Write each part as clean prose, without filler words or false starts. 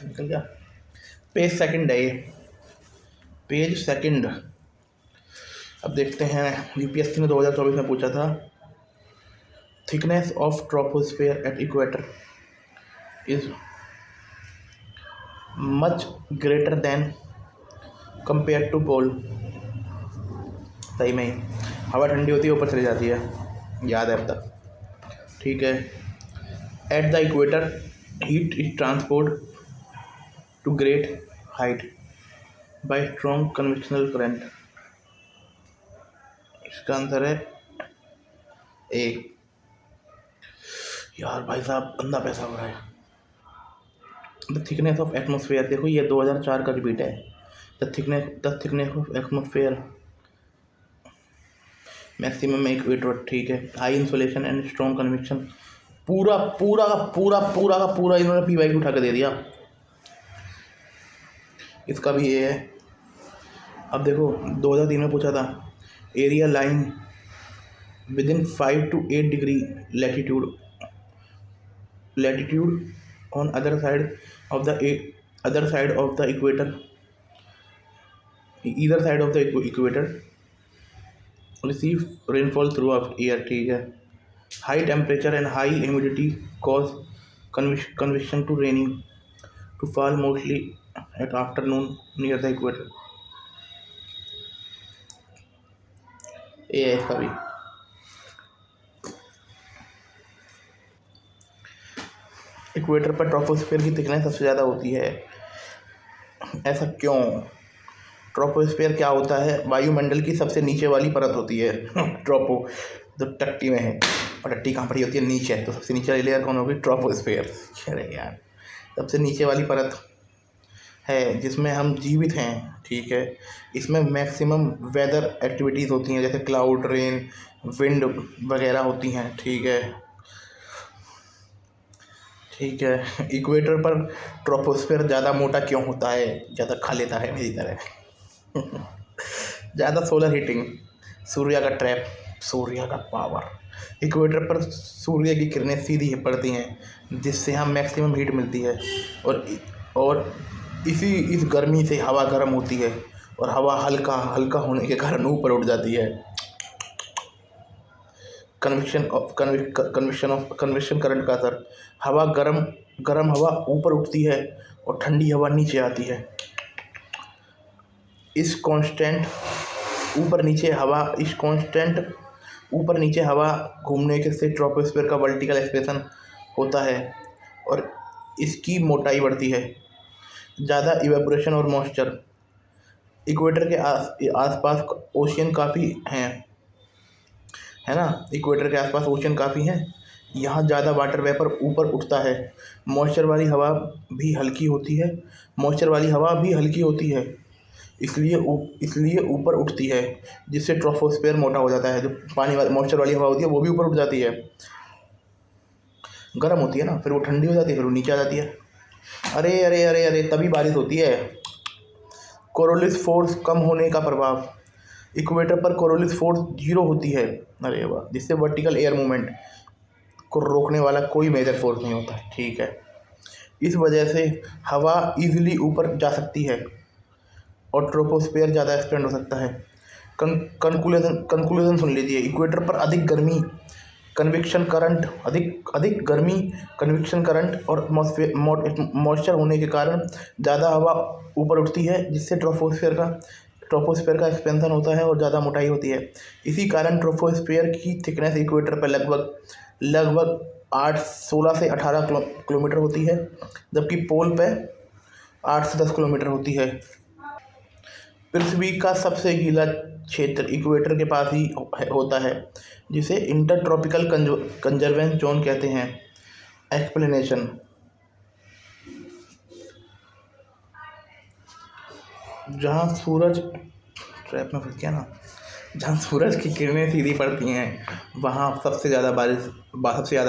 निकल गया। Page second है ये, पेज सेकंड। अब देखते हैं, यूपीएससी ने 2024 में पूछा था, thickness of troposphere at equator is much greater than compare to pole. सही में ही हवा ठंडी होती है, ऊपर चली जाती है, याद है अब तक। ठीक है, at the equator heat is transport to great height by strong convectional current. इसका आंसर है ए। यार भाई साहब अंधा पैसा हो रहा है। द थिकनेस ऑफ एटमोसफेयर, देखो ये 2004 का रिपीट है। The thickness of atmosphere maximum equator, ठीक है। High insulation and strong convection, पूरा पूरा का पूरा पूरा का पूरा इन्होंने पी वाई उठा के दे दिया। इसका भी ये है। अब देखो 2003 में पूछा था, area lying within 5 to 8 degree latitude on other side of the equator, either side of the equator receive rainfall through of year, ठीक है। High temperature and high humidity cause convection to raining to fall mostly at afternoon near the equator. ये है इसका भी। Equator पर troposphere की thickness सबसे ज़्यादा होती है, ऐसा क्यों? ट्रोपोस्फेयर क्या होता है? वायुमंडल की सबसे नीचे वाली परत होती है ट्रोपो, जो टट्टी में है, और टट्टी कहाँ पड़ी होती है? नीचे। तो सबसे नीचे वाली लेयर कौन होगी? ट्रोपोस्फेयर। अरे यार, सबसे नीचे वाली परत है जिसमें हम जीवित हैं, ठीक है। इसमें मैक्सिमम वेदर एक्टिविटीज़ होती हैं, जैसे क्लाउड, रेन, विंड वगैरह होती हैं, ठीक है। ठीक है, इक्वेटर पर ट्रोपोस्फेयर ज़्यादा मोटा क्यों होता है? ज़्यादा खा लेता है मेरी तरह ज़्यादा सोलर हीटिंग, सूर्य का ट्रैप, सूर्य का पावर। इक्वेटर पर सूर्य की किरणें सीधी पड़ती हैं जिससे हम मैक्सिमम हीट मिलती है, और इस गर्मी से हवा गर्म होती है और हवा हल्का हल्का होने के कारण ऊपर उठ जाती है। कन्वेक्शन करंट का असर, हवा गर्म हवा ऊपर उठती है और ठंडी हवा नीचे आती है। इस कांस्टेंट ऊपर नीचे हवा घूमने के से ट्रोपोस्फेयर का वर्टिकल एक्सपेंशन होता है और इसकी मोटाई बढ़ती है। ज़्यादा इवेपोरेशन और मॉइस्चर, इक्वेटर के आसपास ओशियन काफ़ी हैं, है ना। इक्वेटर के आसपास ओशियन काफ़ी हैं, यहाँ ज़्यादा वाटर वेपर ऊपर उठता है। मॉइस्चर वाली हवा भी हल्की होती है, इसलिए ऊपर उठती है, जिससे ट्रोपोस्फेयर मोटा हो जाता है। जो पानी वाली मॉइस्चर वाली हवा होती है वो भी ऊपर उठ जाती है, गर्म होती है ना, फिर वो ठंडी हो जाती है, फिर वो नीचे आ जाती है। अरे अरे अरे अरे, तभी बारिश होती है। कोरोलिस फोर्स कम होने का प्रभाव, इक्वेटर पर कोरोलिस फोर्स 0 होती है, अरे वाह, जिससे वर्टिकल एयर मूवमेंट को रोकने वाला कोई मेजर फोर्स नहीं होता है, ठीक है। इस वजह से हवा इजीली ऊपर जा सकती है और ट्रोपोस्फेयर ज़्यादा एक्सपेंड हो सकता है। कंक्लूजन सुन लीजिए, इक्वेटर पर अधिक गर्मी कन्वेक्शन करंट और मॉइस्चर होने के कारण ज़्यादा हवा ऊपर उठती है, जिससे ट्रोपोस्फेयर का एक्सपेंशन होता है और ज़्यादा मोटाई होती है। इसी कारण ट्रोपोस्फेयर की थिकनेस इक्वेटर पर लगभग 16 से 18 किलोमीटर होती है, जबकि पोल पे 8 से 10 किलोमीटर होती है। पृथ्वी का सबसे गीला क्षेत्र इक्वेटर के पास ही होता है, जिसे इंटरट्रॉपिकल कंजर्वेंस जोन कहते हैं। एक्सप्लेनेशन, जहाँ सूरज ट्रैप में फंस गया ना, जहाँ सूरज की किरणें सीधी पड़ती हैं वहाँ सबसे ज़्यादा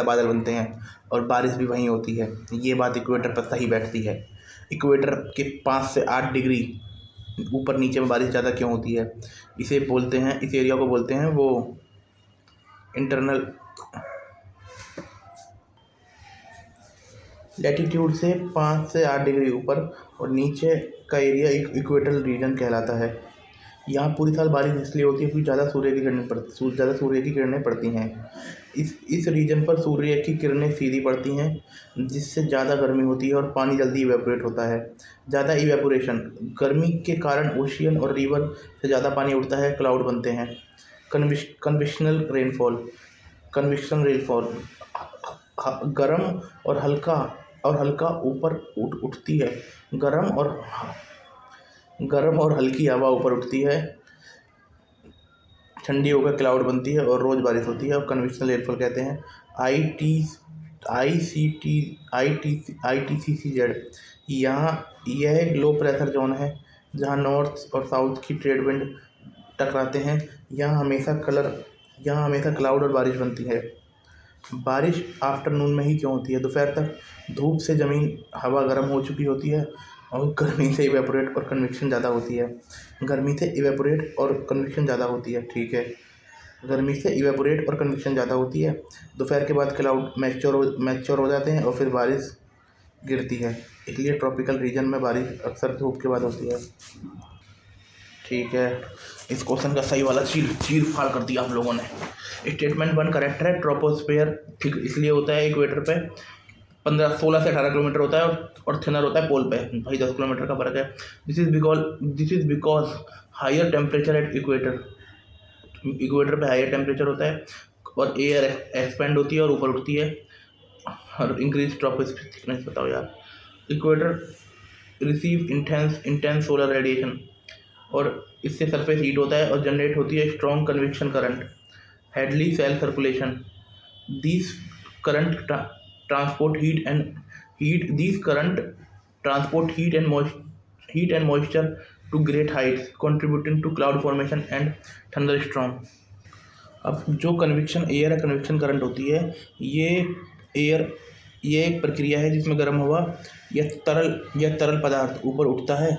बादल बनते हैं और बारिश भी वहीं होती है। ये बात इक्वेटर पर सही बैठती है। इक्वेटर के 5 से 8 डिग्री ऊपर नीचे में बारिश ज़्यादा क्यों होती है? इस एरिया को बोलते हैं वो लैटीट्यूड से 5 से 8 डिग्री ऊपर और नीचे का एरिया एक इक्वेटल रीजन कहलाता है। यहाँ पूरी साल बारिश इसलिए होती है क्योंकि ज़्यादा सूर्य की किरणें पड़ती हैं। इस रीजन पर सूर्य की किरणें सीधी पड़ती हैं, जिससे ज़्यादा गर्मी होती है और पानी जल्दी इवेपोरेट होता है। ज़्यादा इवेपोरेशन, गर्मी के कारण ओशियन और रिवर से ज़्यादा पानी उड़ता है, क्लाउड बनते हैं। कन्वेक्शनल रेनफॉल गर्म और हल्का ऊपर उठती है। गर्म और हल्की हवा ऊपर उठती है, ठंडी होकर क्लाउड बनती है और रोज़ बारिश होती है। और कन्वेक्शनल रेनफॉल कहते हैं ITCZ। यहाँ यह एक लो प्रेशर जोन है जहाँ नॉर्थ और साउथ की ट्रेड विंड टकराते हैं। यहाँ हमेशा क्लाउड और बारिश बनती है। बारिश आफ्टरनून में ही क्यों होती है? दोपहर तक धूप से ज़मीन हवा गर्म हो चुकी होती है और गर्मी से इवेपोरेट और कन्वेक्शन ज़्यादा होती है। ठीक है, गर्मी से इवेपोरेट और कन्वेक्शन ज़्यादा होती है। दोपहर के बाद क्लाउड मैच्योर हो जाते हैं और फिर बारिश गिरती है। इसलिए ट्रॉपिकल रीजन में बारिश अक्सर धूप के बाद होती है। ठीक है, इस क्वेश्चन का सही वाला चीर फाड़ कर दिया हम लोगों ने। स्टेटमेंट 1 करेक्ट है। ट्रोपोस्फेयर ठीक इसलिए होता है इक्वेटर पे 16 से 18 किलोमीटर होता है और थिनर होता है पोल पे। भाई 10 किलोमीटर का फर्क है। This is because higher temperature at equator पे हायर टेम्परेचर होता है और एयर एक्सपेंड होती है और ऊपर उठती है और इंक्रीज ट्रोपोस्फेरिक थिकनेस। बताओ यार। Equator receive intense solar radiation और इससे सरफेस हीट होता है और जनरेट होती है strong convection current. Hadley cell circulation, this current transport heat and moisture to great heights, contributing to cloud formation and thunderstorm। अब जो कन्वेक्शन एयर या कन्वेक्शन करंट होती है, ये एक प्रक्रिया है जिसमें गर्म हवा या तरल पदार्थ ऊपर उठता है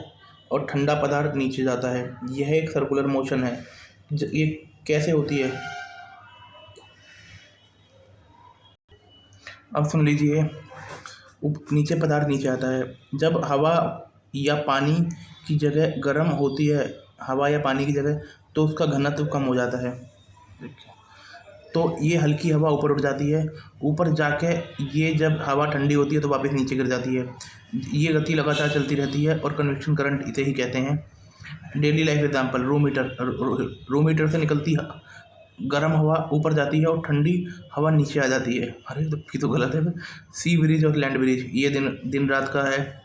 और ठंडा पदार्थ नीचे जाता है। यह एक सर्कुलर मोशन है। ये कैसे होती है? अब सुन लीजिए। नीचे पदार्थ नीचे आता है। जब हवा या पानी की जगह गर्म होती है, तो उसका घनत्व कम हो जाता है। तो ये हल्की हवा ऊपर उठ जाती है। ऊपर जाके ये जब हवा ठंडी होती है तो वापस नीचे गिर जाती है। ये गति लगातार चलती रहती है और कन्वेक्शन करंट इसे ही कहते हैं। Daily life example, room heater से निकलती गर्म हवा ऊपर जाती है और ठंडी हवा नीचे आ जाती है। अरे तो गलत है। सी ब्रिज और लैंड ब्रिज, ये दिन रात का है।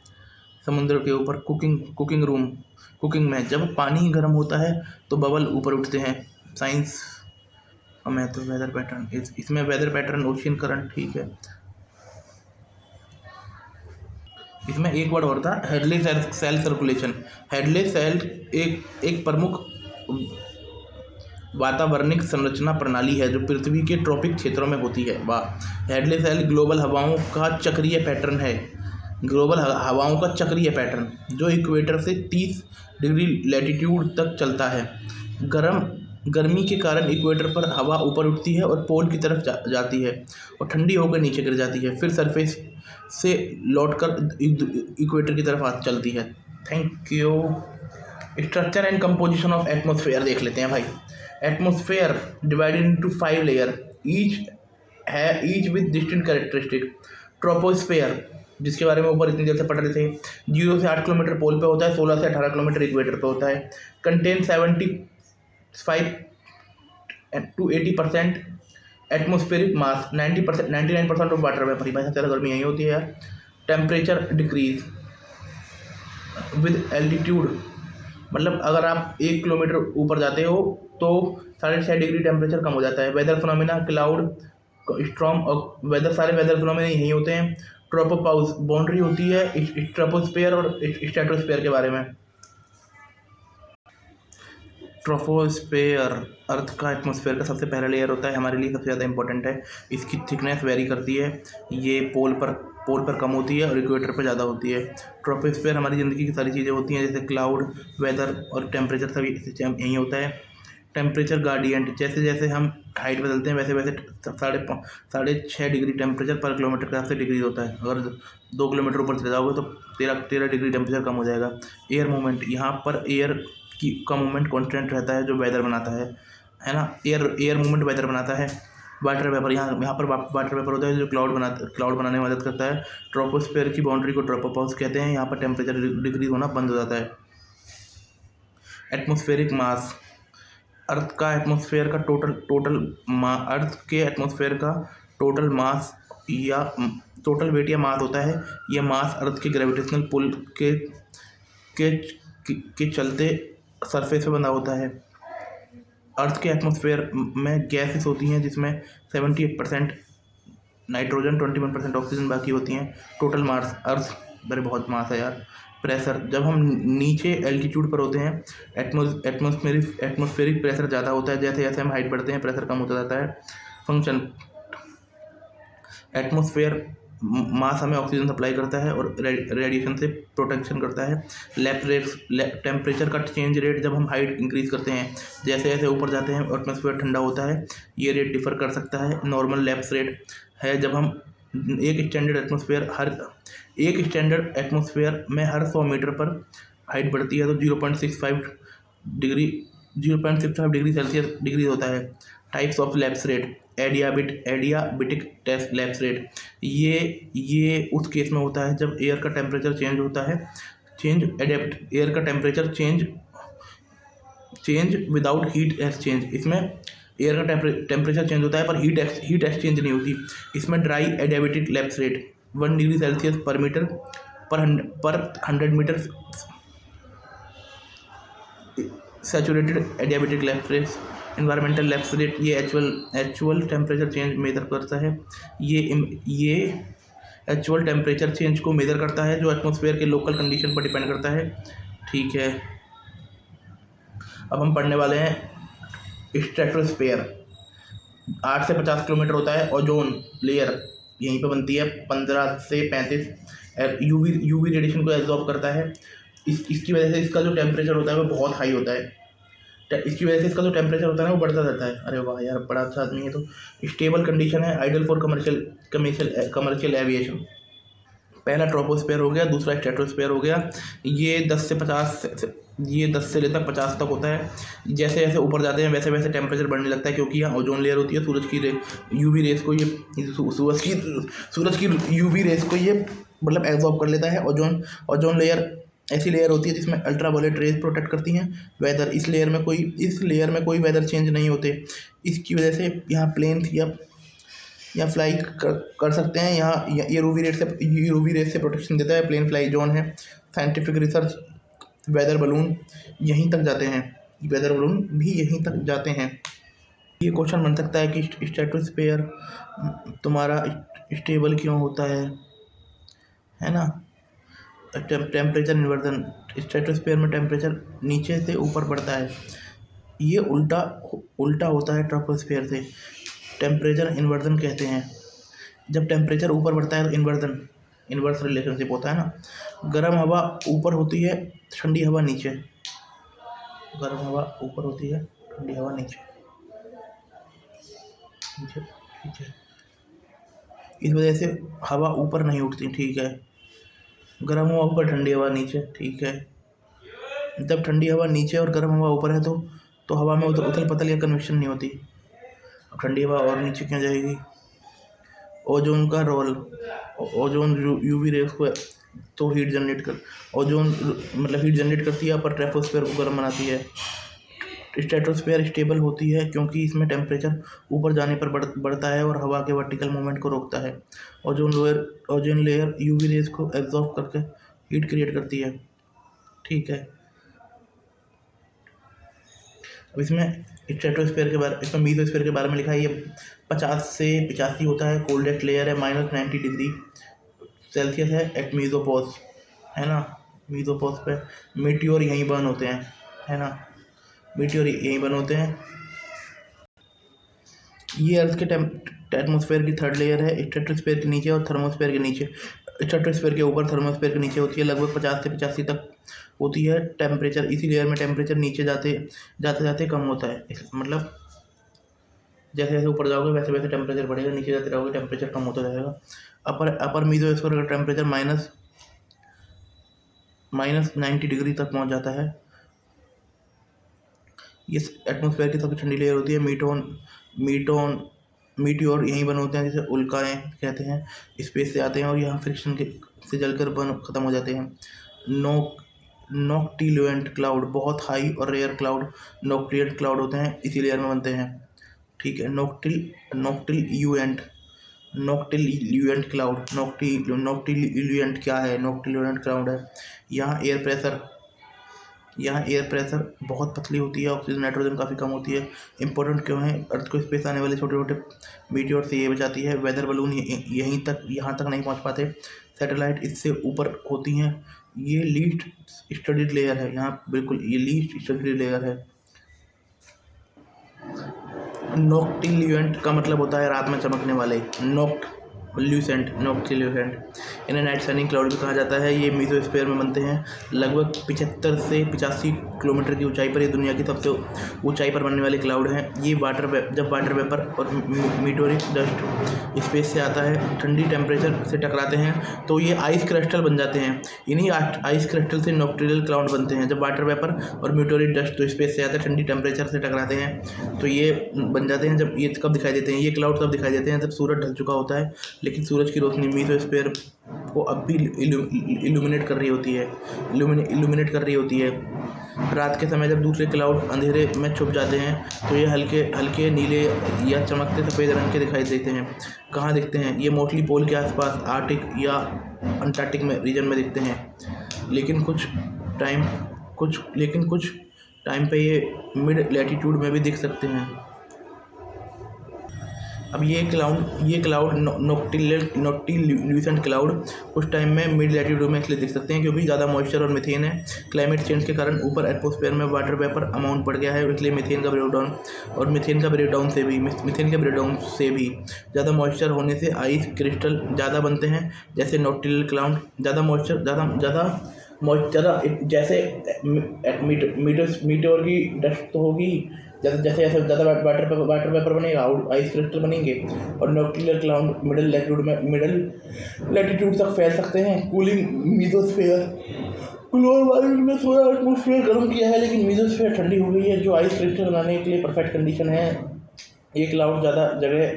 समुद्र के ऊपर कुकिंग में जब पानी गर्म होता है तो बबल ऊपर उठते हैं। साइंस में तो वेदर पैटर्न, इसमें वेदर पैटर्न ओशियन करंट। ठीक है, इसमें एक वर्ड और था, Hadley cell circulation. Hadley cell एक प्रमुख वातावरणिक संरचना प्रणाली है जो पृथ्वी के ट्रॉपिक क्षेत्रों में होती है। वाह। हेडली सेल ग्लोबल हवाओं का चक्रीय पैटर्न जो इक्वेटर से 30 डिग्री लैटीट्यूड तक चलता है। गर्मी के कारण इक्वेटर पर हवा ऊपर उठती है और पोल की तरफ जाती है और ठंडी होकर नीचे गिर जाती है, फिर सरफेस से लौटकर इक्वेटर की तरफ चलती है। Thank you. Structure and composition of atmosphere देख लेते हैं भाई। Atmosphere divided into 5 layer, each with distinct characteristic. Troposphere, जिसके बारे में ऊपर इतनी देर से पढ़ रहे थे, 0 से 8 किलोमीटर पोल पे होता है, 16 से 18 किलोमीटर इक्वेटर पे होता है। Contain 75 to 80% atmospheric mass, 99% of water vapour. भाई ज़्यादा गर्मी यही होती है यार। टेम्परेचर डिक्रीज विद एल्टीट्यूड, मतलब अगर आप 1 किलोमीटर ऊपर जाते हो तो 6.5 डिग्री टेम्परेचर कम हो जाता है। वेदर फिनोमिना, क्लाउड स्टॉर्म और वेदर, सारे वेदर फिनोमिना यही होते हैं। ट्रोपोपाउस, बाउंड्री होती है ट्रोपोस्फेयर और स्ट्रेटोस्फेयर के बारे में। ट्रोपोस्फेयर अर्थ का एटमॉस्फेयर का सबसे पहला लेयर होता है, हमारे लिए सबसे ज़्यादा इंपॉर्टेंट है। इसकी थिकनेस वेरी करती है, ये पोल पर कम होती है और इक्वेटर पर ज़्यादा होती है। ट्रोपोस्फेयर हमारी ज़िंदगी की सारी चीज़ें होती हैं, जैसे क्लाउड, वेदर और टेम्परेचर, सभी यही होता है। टेम्परेचर ग्रेडियंट, जैसे जैसे हम हाइट बदलते हैं वैसे वैसे 6.5 डिग्री टेम्परेचर पर किलोमीटर के हिसाब से डिग्री होता है। अगर 2 किलोमीटर ऊपर चले जाओगे तो 13 डिग्री टेम्परेचर कम हो जाएगा। एयर मूवमेंट, यहाँ पर एयर का मूवमेंट कॉन्स्टेंट रहता है जो वेदर बनाता है ना। एयर मूवमेंट वेदर बनाता है। वाटर वेपर, यहाँ पर वाटर वेपर होता है जो क्लाउड बनाने में मदद करता है। ट्रोपोस्फेयर की बाउंड्री को ट्रोपोपॉज कहते हैं, यहाँ पर टेम्परेचर डिक्रीज होना बंद हो जाता है। एटमॉस्फेरिक मास, अर्थ के एटमॉस्फेयर का टोटल मास या टोटल वेट या मास होता है। यह मास अर्थ के ग्रेविटेशनल पुल के चलते सरफेस पे बंधा होता है। अर्थ के एटमॉस्फेयर में गैसेस होती हैं जिसमें 78% नाइट्रोजन, 21% ऑक्सीजन बाकी होती हैं। टोटल मास अर्थ, अरे बहुत मास है यार। प्रेशर, जब हम नीचे एल्टीट्यूड पर होते हैं एटमॉस्फेरिक प्रेशर ज़्यादा होता है, जैसे जैसे हम हाइट बढ़ते हैं प्रेशर कम होता जाता है। फंक्शन, एटमॉस्फेयर मास हमें ऑक्सीजन सप्लाई करता है और रेडिएशन से प्रोटेक्शन करता है। टेम्परेचर का चेंज रेट, जब हम हाइट इंक्रीज करते हैं जैसे जैसे ऊपर जाते हैं एटमॉस्फेयर ठंडा होता है, ये रेट डिफर कर सकता है। नॉर्मल लैप्स रेट है जब हम एक स्टैंडर्ड एटमॉस्फेयर में हर 100 मीटर पर हाइट बढ़ती है तो 0.65 डिग्री सेल्सियस डिग्री होता है। Types of lapse rate, adiabatic test lapse rate, ये उस केस में होता है जब एयर का टेम्परेचर चेंज होता है। एयर का temperature change without heat exchange, इसमें एयर का टेम्परेचर चेंज होता है पर हीट एक्सचेंज नहीं होती। इसमें dry adiabatic lapse rate 1 degree Celsius per metre per 100 metre. Saturated adiabatic lapse rate, environmental lapse rate, ये एक्चुअल टेम्परेचर चेंज मेजर करता है। ये एक्चुअल टेम्परेचर चेंज को मेजर करता है जो एटमॉस्फेयर के लोकल कंडीशन पर डिपेंड करता है। ठीक है, अब हम पढ़ने वाले हैं स्ट्रेटोस्फेयर। 8 से 50 किलोमीटर होता है। ओजोन लेयर यहीं पे बनती है। 15 से 35 यूवी रेडिएशन को एब्जॉर्ब करता है। इसकी वजह से इसका जो टेम्परेचर होता है वो बहुत हाई होता है। इसकी वजह से इसका जो टेम्परेचर होता है ना वो बढ़ता रहता है। अरे वाह यार, बड़ा अच्छा आदमी है। तो स्टेबल कंडीशन है, आइडल फॉर कमर्शियल एविएशन। पहला ट्रोपोस्फेयर हो गया, दूसरा स्ट्रेटोस्फेयर हो गया। ये 10 से लेकर 50 तक होता है। जैसे जैसे ऊपर जाते हैं वैसे वैसे टेम्परेचर बढ़ने लगता है, क्योंकि यहाँ ओजोन लेयर होती है। सूरज की यूवी रेस को ये मतलब एब्जॉर्ब कर लेता है। ओजोन लेयर ऐसी लेयर होती है जिसमें अल्ट्रावायलेट रेज प्रोटेक्ट करती हैं वेदर। इस लेयर में कोई वेदर चेंज नहीं होते। इसकी वजह से यहाँ प्लेन या फ्लाई कर सकते हैं। यहाँ ये यूवी रेस से प्रोटेक्शन देता है। प्लेन फ्लाई जोन है। साइंटिफिक रिसर्च, वेदर बलून यहीं तक जाते हैं। वेदर बलून भी यहीं तक जाते हैं। ये क्वेश्चन बन सकता है कि स्ट्रेटोस्फेयर तुम्हारा स्टेबल क्यों होता है ना। टेम्परेचर इन्वर्जन, स्ट्रेटोस्फेयर में टेम्परेचर नीचे से ऊपर बढ़ता है। ये उल्टा होता है ट्रोपोस्फेयर से। टेम्परेचर इन्वर्जन कहते हैं। जब टेम्परेचर ऊपर बढ़ता है तो इन्वर्स रिलेशनशिप होता है ना। गर्म हवा ऊपर होती है, ठंडी हवा नीचे। गर्म हवा ऊपर होती है, ठंडी हवा नीचे। ठीक है, इस वजह से हवा ऊपर नहीं उठती। ठीक है, गर्म हवा ऊपर, ठंडी हवा नीचे। ठीक है, जब ठंडी हवा नीचे और गर्म हवा ऊपर है तो हवा में उथल पथल या कन्वेक्शन नहीं होती। अब ठंडी हवा और नीचे क्यों जाएगी। ओजोन का रोल, ओजोन यूवी रेस को तो हीट जनरेट करती है पर ट्रोपोस्फेयर को गर्म बनाती है। स्ट्रेटोस्फेयर स्टेबल होती है क्योंकि इसमें टेम्परेचर ऊपर जाने पर बढ़ता है और हवा के वर्टिकल मूवमेंट को रोकता है। ओजोन लेयर यूवी रेस को एब्जॉर्ब करके हीट क्रिएट करती है। ठीक है, अब इसमें मीसोस्फेयर के बारे में लिखा है। ये 50 से 85 होता है। कोल्डेस्ट लेयर है, -90 डिग्री सेल्सियस है एट मीसोपोज, है ना। मीसोपोज पे मीटियोर यहीं बर्न होते हैं, है ना। मीटियोर यहीं बर्न होते हैं। ये अर्थ के एटमॉस्फेयर की 3rd लेयर है, स्ट्रेटोस्फेयर के नीचे और थर्मोस्फेयर के नीचे। स्ट्रेटोस्फीयर के ऊपर थर्मोस्फीयर के नीचे होती है, लगभग 50 से 85 तक होती है टेम्परेचर। इसी लेयर में टेम्परेचर नीचे जाते जाते जाते कम होता है। मतलब जैसे जैसे ऊपर जाओगे वैसे वैसे टेम्परेचर बढ़ेगा, नीचे जाते रहोगे टेम्परेचर कम होता जाएगा। अपर मीजोस्फीयर का टेम्परेचर माइनस 90 डिग्री तक पहुंच जाता है। ये एटमॉस्फेयर की सबसे ठंडी लेयर होती है। मीटियोर यहीं बने होते हैं, जिसे उल्काएँ कहते हैं, स्पेस से आते हैं और यहाँ फ्रिक्शन के से जलकर बन ख़त्म हो जाते हैं। नॉक्टिल्यूएंट क्लाउड बहुत हाई और रेयर क्लाउड नॉक्टिल्यूएंट क्लाउड होते हैं, इसी लेयर में बनते हैं। ठीक है। नॉक्टिल्यूएंट क्लाउड। नॉक्टिल्यूएंट क्या है? नॉक्टिल्यूएंट क्लाउड है, यहाँ एयर प्रेशर बहुत पतली होती है, ऑक्सीजन नाइट्रोजन काफ़ी कम होती है। इंपॉर्टेंट क्यों है? अर्थ को स्पेस आने वाले छोटे छोटे मीटियोर से ये बचाती है। वेदर बलून यहाँ तक नहीं पहुँच पाते। सैटेलाइट इससे ऊपर होती हैं। ये लीस्ट स्टडीड लेयर है, यहाँ बिल्कुल ये लीस्ट स्टडीड लेयर है। नॉक्टिल्यूएंट का मतलब होता है रात में चमकने वाले। नॉक्टिल्यूसेंट इन्हें नाइट शाइनिंग क्लाउड भी कहा जाता है। ये मीजोस्फीयर में बनते हैं। लगभग 75 से 85 किलोमीटर की ऊंचाई पर ये दुनिया की सबसे ऊंचाई पर बनने वाले क्लाउड हैं। ये जब वाटर वेपर और मीटोरिक डस्ट स्पेस से आता है, ठंडी टेम्परेचर से टकराते हैं तो ये आइस क्रिस्टल बन जाते हैं। इन्हीं आइस क्रिस्टल से नॉक्टिलियल क्लाउड बनते हैं। जब वाटर वेपर और मीटोरिक डस्ट तो स्पेस से आता है, ठंडी टेम्परेचर से टकराते हैं तो ये बन जाते हैं। जब ये कब दिखाई देते हैं? ये क्लाउड तब दिखाई देते हैं जब सूरज ढल चुका होता है, लेकिन सूरज की रोशनी मीजोस्फीयर को अब भी इल्यूमिनेट कर रही होती है। रात के समय जब दूसरे क्लाउड अंधेरे में छुप जाते हैं तो ये हल्के हल्के नीले या चमकते सफ़ेद रंग के दिखाई देते हैं। कहाँ दिखते हैं? ये मोस्टली पोल के आसपास, आर्टिक या अंटार्कटिक में रीजन में दिखते हैं। लेकिन कुछ टाइम पे ये मिड लैटिट्यूड में भी दिख सकते हैं। अब ये क्लाउड नॉक्टिल्यूसेंट क्लाउड कुछ टाइम में मिड लैटिट्यूड में इसलिए दिख सकते हैं क्योंकि ज़्यादा मॉइस्चर और मीथेन है। क्लाइमेट चेंज के कारण ऊपर एटमॉस्फेयर में वाटर वेपर अमाउंट बढ़ गया है, इसलिए मीथेन का ब्रेकडाउन से भी ज़्यादा मॉइस्चर होने से आइस क्रिस्टल ज़्यादा बनते हैं। जैसे नॉक्टिल्यूएंट क्लाउड जैसे मीटोर की डस्ट तो होगी, जैसे जैसे ज़्यादा वाटर वेपर बनेगा, आइस क्रिस्टल बनेंगे और नॉक्टिल्यूएंट क्लाउड मिडिल लैटिट्यूड तक फैल सकते हैं। Cooling mesosphere. ग्लोबल वार्मिंग ने थोड़ा एटमॉस्फेयर गर्म किया है, लेकिन मीजोस्फीयर ठंडी हो गई है, जो आइस क्रिस्टल बनाने के लिए परफेक्ट कंडीशन है। ये क्लाउड ज़्यादा जगह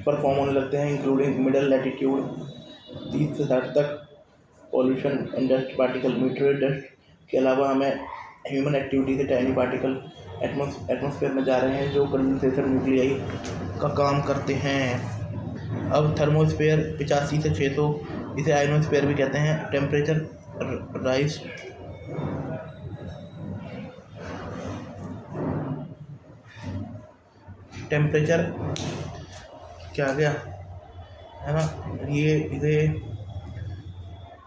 पर फॉर्म होने लगते हैं, इंक्लूडिंग मिडिल लैटिट्यूड 30 से 60 तक। Pollution and dust particle. Meteoric dust के अलावा हमें ह्यूमन एक्टिविटी से टाइनी पार्टिकल एटमॉस्फेयर में जा रहे हैं, जो कंडेंसेशन न्यूक्लियाई का काम करते हैं। अब थर्मोस्फेयर 85 से 600, इसे आयनोस्फेयर भी कहते हैं। टेम्परेचर राइज टेम्परेचर क्या आ गया है ना, ये इसे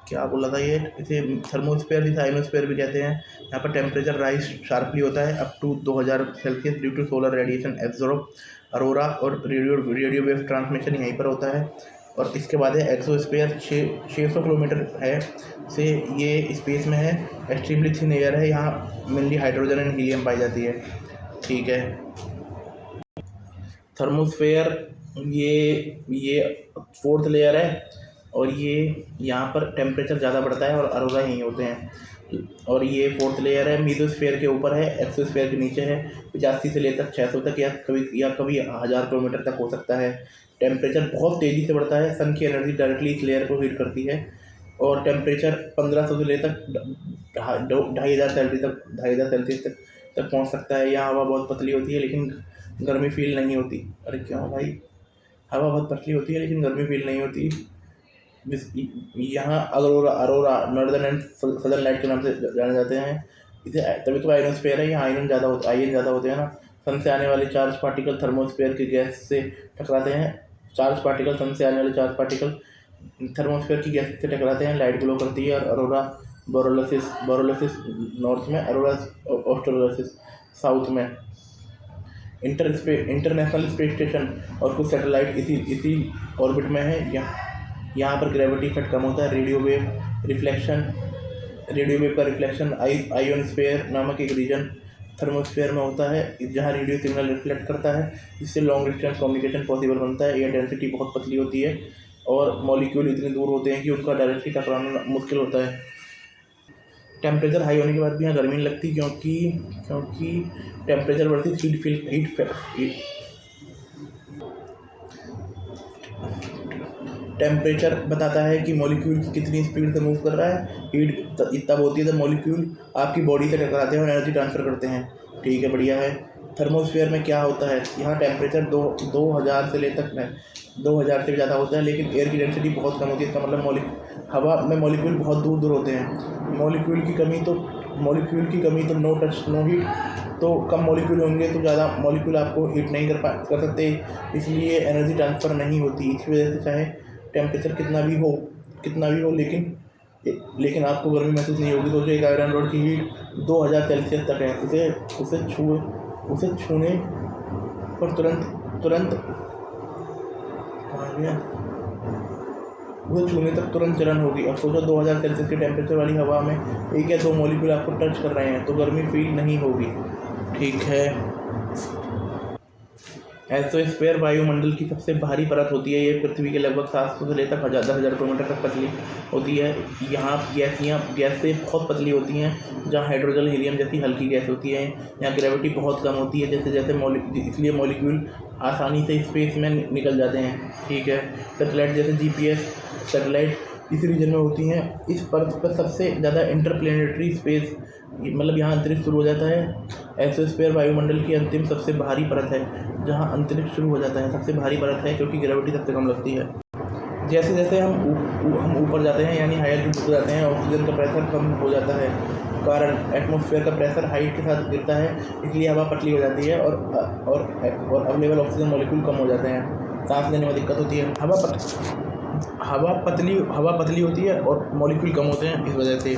क्या बोला था, ये इसे थर्मोस्फेयर इसे आयनोस्फेयर भी कहते हैं। यहाँ पर टेम्परेचर राइज शार्पली होता है up to 2000 Celsius due to solar radiation absorb, aurora और रेडियो वेव ट्रांसमिशन यहीं पर होता है। और इसके बाद है एक्सोस्फीयर, 600 किलोमीटर है से ये स्पेस में है। एक्सट्रीमली थिन एयर है, यहाँ मेनली हाइड्रोजन एंड हीलियम पाई जाती है। ठीक है। थर्मोस्फेयर ये 4th लेयर है और ये यहाँ पर टेम्परेचर ज़्यादा बढ़ता है और अरोरा यहीं होते हैं। और ये 4th लेयर है, मीजोस्फीयर के ऊपर है, एक्सोस्फीयर के नीचे है। 85 से लेकर 600 तक या कभी 1000 किलोमीटर तक हो सकता है। टेम्परेचर बहुत तेज़ी से बढ़ता है, सन की एनर्जी डायरेक्टली इस लेयर को हीट करती है और टेम्परेचर 1500 से लेकर 2500 सेल्सियस तक पहुँच सकता है। यहाँ हवा बहुत पतली होती है लेकिन गर्मी फील नहीं होती। अरे क्यों भाई? हवा बहुत पतली होती है लेकिन गर्मी फील नहीं होती। यहाँ Arora northern and southern light के नाम से जाने जाते हैं। इसे तभी तो आयनोस्फीयर है, यहाँ आयन ज़्यादा होते हैं ना। सन से आने वाले चार्ज पार्टिकल थर्मोस्फीयर की गैस से टकराते हैं। सन से आने वाले चार्ज पार्टिकल थर्मोस्फीयर की गैस से टकराते हैं, लाइट ग्लो करती है। और अरोरा बोरोलिसिस नॉर्थ में, अरोरा ऑस्ट्रोलिसिस साउथ में। इंटरनेशनल स्पेस स्टेशन और कुछ सैटेलाइट इसी ऑर्बिट में है। यहाँ पर ग्रेविटी इफेक्ट कम होता है। रेडियो वेव का रिफ्लेक्शन आयोनोस्फीयर नामक एक रीजन थर्मोस्फीयर में होता है, जहाँ रेडियो सिग्नल रिफ्लेक्ट करता है, जिससे लॉन्ग डिस्टेंस कम्युनिकेशन पॉसिबल बनता है। एयर डेंसिटी बहुत पतली होती है और मॉलिक्यूल इतने दूर होते हैं कि उनका डायरेक्टली टकराना मुश्किल होता है। टेम्परेचर हाई होने के बाद भी यहाँ गर्मी नहीं लगती, क्योंकि टेम्परेचर वर्सेस टेम्परेचर बताता है कि मॉलिक्यूल कितनी स्पीड से मूव कर रहा है। हीट तब होती है जब मॉलिक्यूल आपकी बॉडी से टकराते हैं और एनर्जी ट्रांसफ़र करते हैं। ठीक है, बढ़िया है। थर्मोस्फीयर में क्या होता है, यहाँ टेम्परेचर 2000 से ले तक 2000 से भी ज़्यादा होता है, लेकिन एयर की डेंसिटी बहुत कम होती है। इसका मतलब हवा में मॉलिक्यूल बहुत दूर दूर होते हैं। मॉलिक्यूल की कमी तो नो टच नो हीट, तो कम मॉलिक्यूल होंगे तो ज़्यादा मॉलिक्यूल आपको हीट नहीं कर सकते, इसलिए एनर्जी ट्रांसफ़र नहीं होती। इस वजह से चाहे टेम्परेचर कितना भी हो लेकिन आपको गर्मी महसूस नहीं होगी। तो जो एक आयरन रॉड की हीट 2000 सेल्सियस तक है, उसे छूने पर तुरंत उसे छूने तक तुरंत जलन होगी। अब सोचो 2000 सेल्सियस के टेम्परेचर वाली हवा में 1 या 2 मॉलिक्यूल आपको टच कर रहे हैं तो गर्मी फील नहीं होगी। ठीक है। एटमॉस्फेयर वायुमंडल की सबसे भारी परत होती है। ये पृथ्वी के लगभग 700 से लेकर 10,000 किलोमीटर तक पतली होती है। यहाँ गैसें बहुत पतली होती हैं, जहाँ हाइड्रोजन हीलियम जैसी हल्की गैस होती है। यहाँ ग्रेविटी बहुत कम होती है, इसलिए मॉलिक्यूल आसानी से स्पेस में निकल जाते हैं। ठीक है। सैटेलाइट जैसे GPS सैटेलाइट इस रीजन में होती हैं। इस परत पर सबसे ज़्यादा इंटरप्लेनेटरी स्पेस, मतलब यहाँ अंतरिक्ष शुरू हो जाता है। एटमॉस्फेयर वायुमंडल की अंतिम सबसे भारी परत है, जहाँ अंतरिक्ष शुरू हो जाता है। सबसे भारी परत है क्योंकि ग्रेविटी सबसे कम लगती है। जैसे जैसे हम ऊपर जाते हैं, यानी हायर टू जाते हैं, ऑक्सीजन का प्रेशर कम हो जाता है, कारण एटमॉस्फेयर का प्रेशर हाइट के साथ गिरता है, इसलिए हवा पतली हो जाती है और अवेलेबल ऑक्सीजन मॉलिक्यूल कम हो जाते हैं। सांस लेने में दिक्कत होती है। हवा पतली होती है और मॉलिक्यूल कम होते हैं, इस वजह से।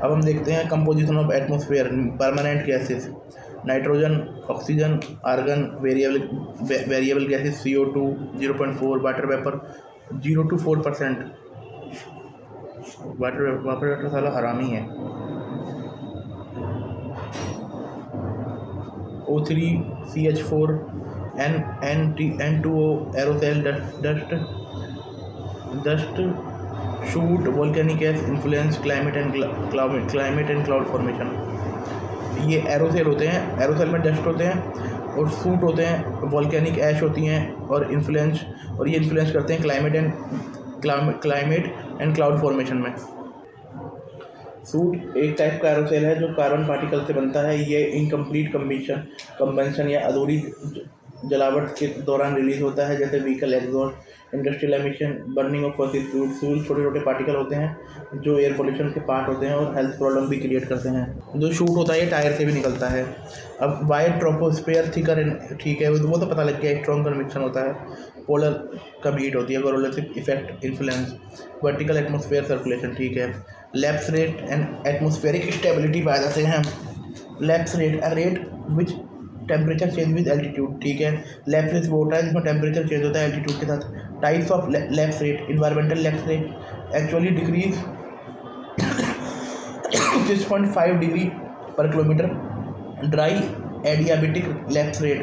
अब हम देखते हैं composition of atmosphere. Permanent gases, nitrogen, oxygen, argon, variable gases CO2 0.4, water vapour 0 to 4%। Water vapour साला हरामी है। O3 CH4 N2O aerosol dust soot volcanic ash influence climate and cloud formation. ये एरोसेल होते हैं, एरोसेल में dust होते हैं और शूट होते हैं, वोल्केनिक ऐश होती हैं और ये इन्फ्लुएंस करते हैं क्लाइमेट एंड क्लाउड फॉर्मेशन में। सूट एक टाइप का एरोसेल है जो कार्बन पार्टिकल से बनता है। ये इनकम्प्लीट कंबंशन या अधूरी जलावट के दौरान रिलीज होता है, जैसे vehicle exhaust, industrial emission, burning of fossil fuel. छोटे छोटे पार्टिकल होते हैं जो एयर पोल्यूशन के पार्ट होते हैं और हेल्थ प्रॉब्लम भी क्रिएट करते हैं। जो शूट होता है ये टायर से भी निकलता है। अब वाइड ट्रोपोस्फेयर थिकर, ठीक है, वो तो पता लग गया, स्ट्रॉन्ग कन्वेक्शन होता है, पोलर कम हीट होती है, correlative effect influence, vertical atmosphere circulation. ठीक है। Lapse rate and atmospheric stability पाए जाते हैं। Lapse rate rate which temperature change with altitude. ठीक है। लैप्स रेट वो होता है जिसमें टेम्परेचर चेंज होता है एल्टीट्यूड के साथ। Types of lapse rate, environmental lapse rate actually decrease 6.5 degree per kilometre, dry adiabatic lapse rate,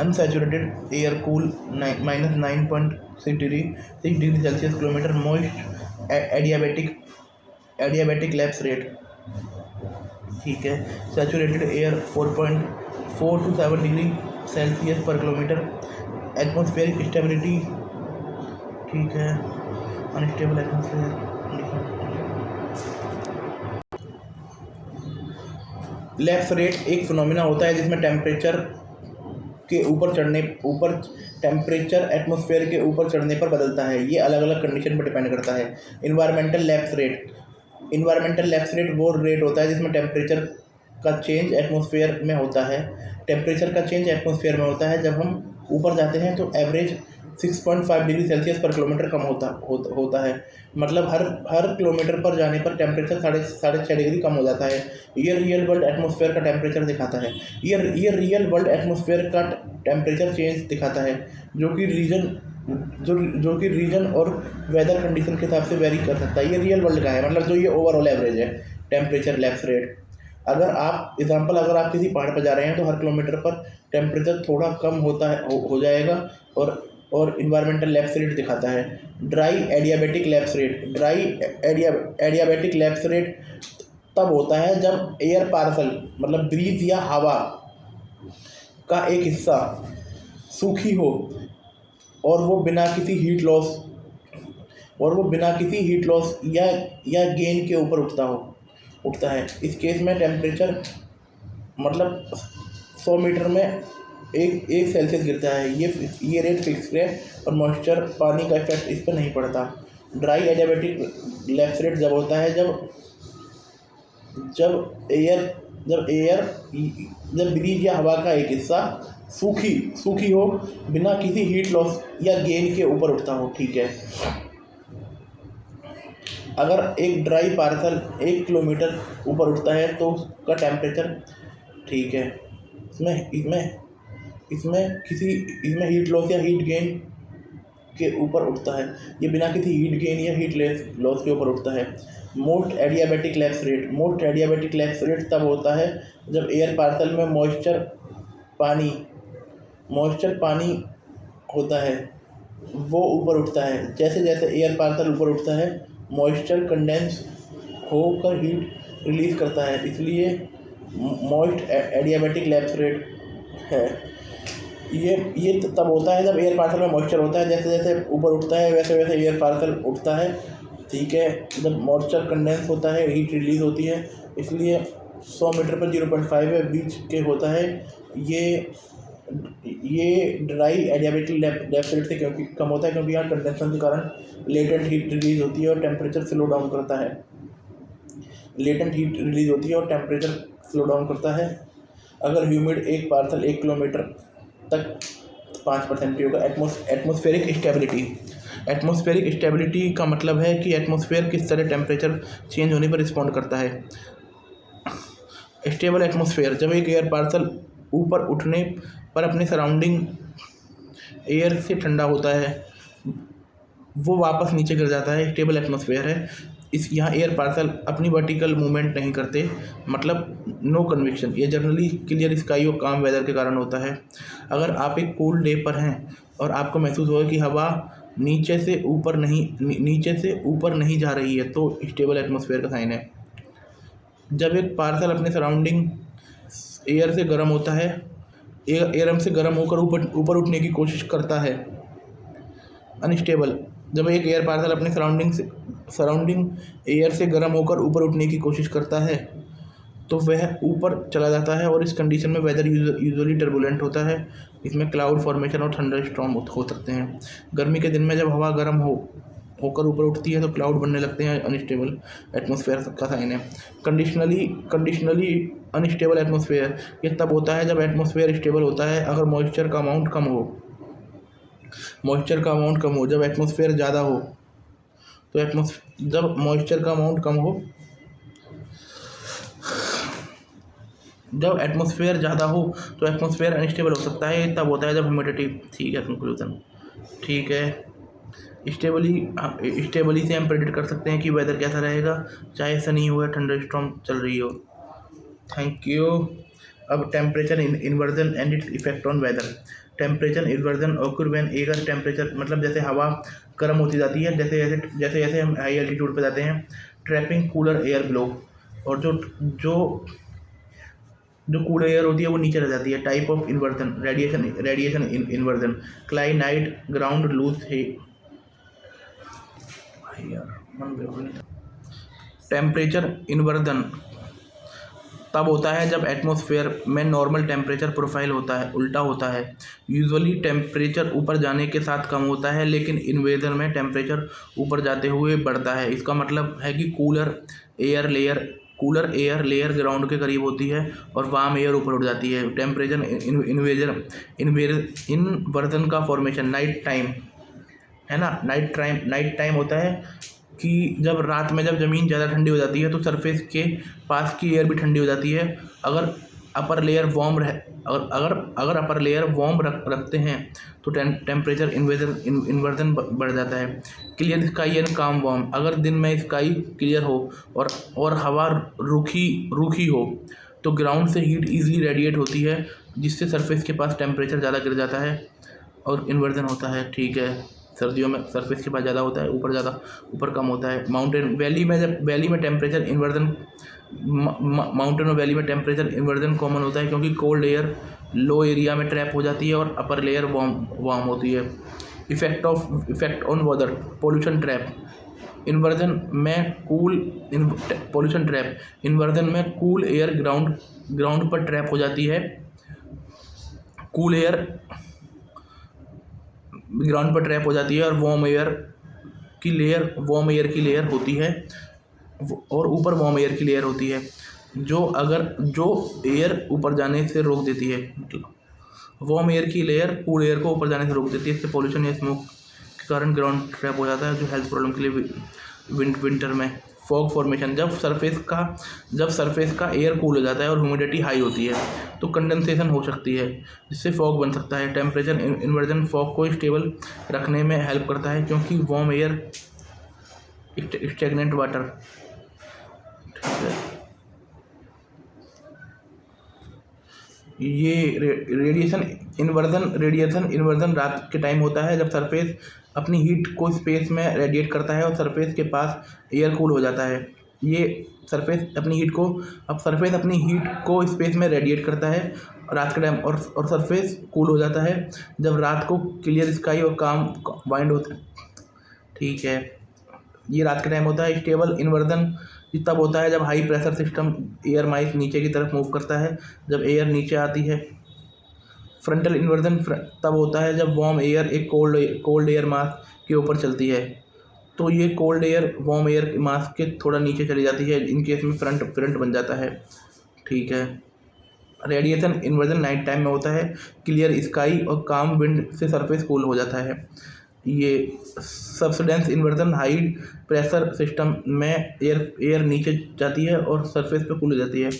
unsaturated air cool -9.6 degree Celsius kilometre, moist adiabatic lapse rate. ठीक है। Saturated air 4.4 to 7 degree Celsius per kilometre. Atmospheric stability, ठीक है, unstable atmosphere. Lapse rate एक phenomena होता है जिसमें temperature atmosphere के ऊपर चढ़ने पर बदलता है। ये अलग अलग कंडीशन पर डिपेंड करता है। इन्वायरमेंटल लैप्स रेट वो रेट होता है जिसमें टेम्परेचर का चेंज एटमॉस्फेयर में होता है। जब हम ऊपर जाते हैं तो average 6.5 degree Celsius per kilometre कम होता है। मतलब हर किलोमीटर पर जाने पर टेम्परेचर 6.5 डिग्री कम हो जाता है। ये रियल वर्ल्ड एटमॉस्फेयर का टेम्परेचर दिखाता है। ये रियल वर्ल्ड एटमॉस्फेयर का टेम्परेचर चेंज दिखाता है, जो कि रीजन जो कि रीजन और वेदर कंडीशन के हिसाब से वेरी कर सकता है। ये रियल वर्ल्ड का है, मतलब जो ये ओवरऑल एवरेज है टेम्परेचर लैप्स रेट। अगर आप किसी पहाड़ पर जा रहे हैं तो हर किलोमीटर पर टेम्परेचर थोड़ा कम होता है हो जाएगा और इन्वायरमेंटल लैप्स रेट दिखाता है। ड्राई एडियाबैटिक लैप्स रेट तब होता है जब एयर पार्सल मतलब ब्रीज या हवा का एक हिस्सा सूखी हो और वो बिना किसी हीट लॉस या गेन के ऊपर उठता है। इस केस में टेम्परेचर मतलब 100 मीटर में एक सेल्सियस गिरता है। ये रेट फिक्स है और मॉइस्चर पानी का इफेक्ट इस पर नहीं पड़ता। ड्राई एडियाबैटिक लैप्स रेट जब होता है जब ब्रीज या हवा का एक हिस्सा सूखी हो बिना किसी हीट लॉस या गेन के ऊपर उठता हो। ठीक है, अगर एक ड्राई पार्सल 1 किलोमीटर ऊपर उठता है तो उसका टेम्परेचर ठीक है, इसमें हीट लॉस या हीट गेन के ऊपर उठता है। ये बिना किसी हीट गेन या हीट लॉस के ऊपर उठता है। मोस्ट एडियाबैटिक लैप्स रेट तब होता है जब एयर पार्सल में मॉइस्चर पानी होता है वो ऊपर उठता है। जैसे जैसे एयर पार्सल ऊपर उठता है मॉइस्चर कंडेंस होकर हीट रिलीज करता है, इसलिए मोस्ट एडियाबैटिक लैप्स रेट है। ये तब होता है जब एयर पार्सल में मॉइस्चर होता है। जैसे जैसे ऊपर उठता है वैसे वैसे एयर पार्सल उठता है। ठीक है, जब मॉइस्चर कंडेंस होता है हीट रिलीज होती है, इसलिए 100 मीटर पर 0.5 है बीच के होता है। ये ड्राई एडियाबैटिक लैप्स रेट से क्योंकि कम होता है क्योंकि यहाँ कंडेंसन के कारण लेटेंट हीट रिलीज होती है और टेम्परेचर स्लो डाउन करता है। अगर ह्यूमिड एक पार्सल 1 किलोमीटर तक 5% भी होगा। एटमॉस्फेरिक स्टेबिलिटी का मतलब है कि एटमॉस्फेयर किस तरह टेम्परेचर चेंज होने पर रिस्पॉन्ड करता है। स्टेबल एटमॉस्फेयर, जब एक एयर पार्सल ऊपर उठने पर अपने सराउंडिंग एयर से ठंडा होता है वो वापस नीचे गिर जाता है, स्टेबल एटमॉस्फेयर है। यहाँ एयर पार्सल अपनी वर्टिकल मूवमेंट नहीं करते, मतलब नो कन्वेक्शन। ये जनरली क्लियर स्काई और काम वेदर के कारण होता है। अगर आप एक कूल डे पर हैं और आपको महसूस होगा कि हवा नीचे से ऊपर नहीं जा रही है तो स्टेबल एटमॉस्फेयर का साइन है। जब एक पार्सल अपने सराउंडिंग एयर से गर्म होता है, एयर से गर्म होकर ऊपर उठने की कोशिश करता है, अनस्टेबल। जब एक एयर पार्सल अपने सराउंडिंग एयर से गर्म होकर ऊपर उठने की कोशिश करता है तो वह ऊपर चला जाता है और इस कंडीशन में वेदर यूजुअली टर्बुलेंट होता है। इसमें क्लाउड फॉर्मेशन और थंडर स्टॉर्म हो सकते हैं। गर्मी के दिन में जब हवा गर्म होकर ऊपर उठती है तो क्लाउड बनने लगते हैं, अनस्टेबल एटमॉस्फेयर का साइन है। कंडीशनली अनस्टेबल एटमॉस्फेयर ये तब होता है जब एटमॉस्फेयर स्टेबल होता है अगर मॉइस्चर का अमाउंट कम हो। जब एटमॉस्फेयर ज़्यादा हो जब मॉइस्चर का अमाउंट कम हो जब एटमॉस्फेयर ज़्यादा हो तो एटमॉस्फेयर अनस्टेबल हो सकता है। तब होता है जब ह्यूमिडिटी ठीक है। कंक्लूजन ठीक है, स्टेबली से हम प्रेडिक्ट कर सकते हैं कि वेदर कैसा रहेगा, चाहे सनी हो या थंडर स्टॉर्म चल रही हो। Thank you. अब temperature inversion and its effect on weather. Temperature inversion occur when air temperature मतलब जैसे हवा गर्म होती जाती है जैसे जैसे हम हाई एल्टीट्यूड पर जाते हैं, ट्रैपिंग कूलर एयर बिलो, और जो कूल एयर होती है वो नीचे रह जाती है। Type of inversion, radiation inversion, clear night ground lose है। टेम्परेचर इन्वर्जन तब होता है जब एटमॉस्फेयर में नॉर्मल टेम्परेचर प्रोफाइल उल्टा होता है। यूजुअली टेम्परेचर ऊपर जाने के साथ कम होता है लेकिन इन्वर्जन में टेम्परेचर ऊपर जाते हुए बढ़ता है। इसका मतलब है कि कूलर एयर लेयर ग्राउंड के करीब होती है और वार्म एयर ऊपर उठ जाती है। टेम्परेचर इन्वर्जन का फॉर्मेशन नाइट टाइम है ना। नाइट टाइम होता है कि जब रात में जब ज़मीन ज़्यादा ठंडी हो जाती है तो सरफेस के पास की एयर भी ठंडी हो जाती है। अगर अपर लेयर वार्म रह और अगर अपर लेयर वार्म रखते हैं तो टेम्परेचर इन्वर्जन बढ़ जाता है। क्लियर स्काई एंड काम वार्म, अगर दिन में स्काई क्लियर हो और हवा रूखी हो तो ग्राउंड से हीट इजीली रेडिएट होती है, जिससे सरफेस के पास टेम्परेचर ज़्यादा गिर जाता है और इन्वर्जन होता है। ठीक है, सर्दियों में सरफेस के पास ज़्यादा होता है, ऊपर कम होता है। माउंटेन वैली में जब वैली में टेम्परेचर इन्वर्जन माउंटेन और वैली में टेम्परेचर इन्वर्जन कॉमन होता है, क्योंकि कोल्ड एयर लो एरिया में ट्रैप हो जाती है और अपर लेयर वार्म होती है। Effect on weather, pollution trap, inversion में पोल्यूशन ट्रैप, इन्वर्जन में कूल एयर ग्राउंड पर ट्रैप हो जाती है। कूल एयर ग्राउंड पर ट्रैप हो जाती है और वार्म एयर की लेयर होती है, और ऊपर वार्म एयर की लेयर होती है जो एयर ऊपर जाने से रोक देती है। मतलब वार्म एयर की लेयर कूल एयर को ऊपर जाने से रोक देती है। इससे पॉल्यूशन या स्मोक के कारण ग्राउंड ट्रैप हो जाता है, जो हेल्थ प्रॉब्लम के लिए विंटर में। फॉग फॉर्मेशन, जब सरफेस का एयर कूल हो जाता है और ह्यूमिडिटी हाई होती है तो कंडेंसेशन हो सकती है, जिससे फॉग बन सकता है। टेम्परेचर इन्वर्जन फॉग को स्टेबल रखने में हेल्प करता है, क्योंकि वार्म एयर स्टेगनेंट वाटर। ठीक है, ये रेडिएशन इन्वर्जन रात के टाइम होता है, जब सरफेस अपनी हीट को स्पेस में रेडिएट करता है और सरफेस के पास एयर कूल हो जाता है। ये सरफेस अपनी हीट को स्पेस में रेडिएट करता है रात के टाइम, और सरफेस कूल हो जाता है जब रात को क्लियर स्काई और काम वाइंड होता है। ठीक है, ये रात के टाइम होता है। स्टेबल इन्वर्जन तब होता है जब हाई प्रेशर सिस्टम एयर माइस नीचे की तरफ मूव करता है, जब एयर नीचे आती है। फ्रंटल इन्वर्जन तब होता है जब वार्म एयर एक कोल्ड एयर मास के ऊपर चलती है, तो ये cold air warm air mass के थोड़ा नीचे चली जाती है, इन केस में फ्रंट बन जाता है। ठीक है, रेडिएशन इन्वर्जन नाइट टाइम में होता है। क्लियर स्काई और काम विंड से सरफेस कूल हो जाता है। ये subsidence inversion high pressure system में एयर नीचे जाती है और सरफेस पे कूल हो जाती है।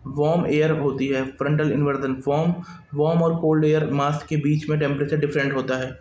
वार्म एयर होती है। फ्रंटल इन्वर्जन वार्म और कोल्ड एयर मास के बीच में टेम्परेचर डिफरेंट होता है।